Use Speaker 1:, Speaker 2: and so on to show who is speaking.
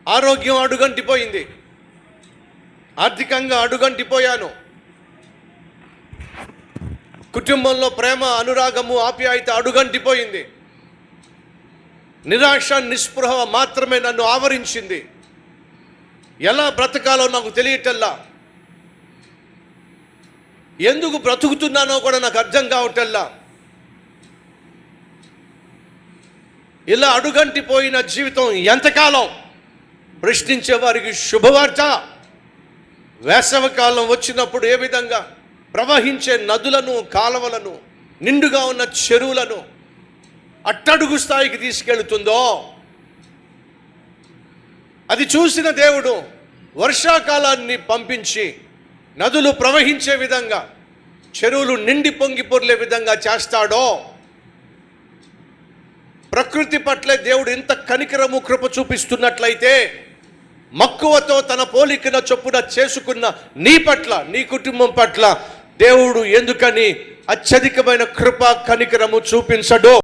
Speaker 1: ఆరోగ్యం అడుగంటిపోయింది, ఆర్థికంగా అడుగంటిపోయాను, కుటుంబంలో ప్రేమ, అనురాగము, ఆప్యాయత అడుగంటిపోయింది, నిరాశ, నిస్పృహ మాత్రమే నన్ను ఆవరించింది. ఎలా బ్రతకాలో నాకు తెలియటల్లా, ఎందుకు బ్రతుకుతున్నానో కూడా నాకు అర్థం కావటల్లా. ఇలా అడుగంటిపోయిన జీవితం ఎంతకాలం? ప్రశ్నించే వారికి శుభవార్త. వేసవికాలం వచ్చినప్పుడు ఏ విధంగా ప్రవహించే నదులను, కాలవలను, నిండుగా ఉన్న చెరువులను అట్టడుగు స్థాయికి తీసుకెళ్తుందో, అది చూసిన దేవుడు వర్షాకాలాన్ని పంపించి నదులు ప్రవహించే విధంగా, చెరువులు నిండి పొంగి పొర్లే విధంగా చేస్తాడో, ప్రకృతి పట్ల దేవుడు ఇంత కనికరము, కృప చూపిస్తున్నట్లయితే, మక్కువతో తన పోలికన చొప్పున చేసుకున్న నీ పట్ల, నీ కుటుంబం పట్ల దేవుడు ఎందుకని అత్యధికమైన కృప, కనికరము చూపించడో?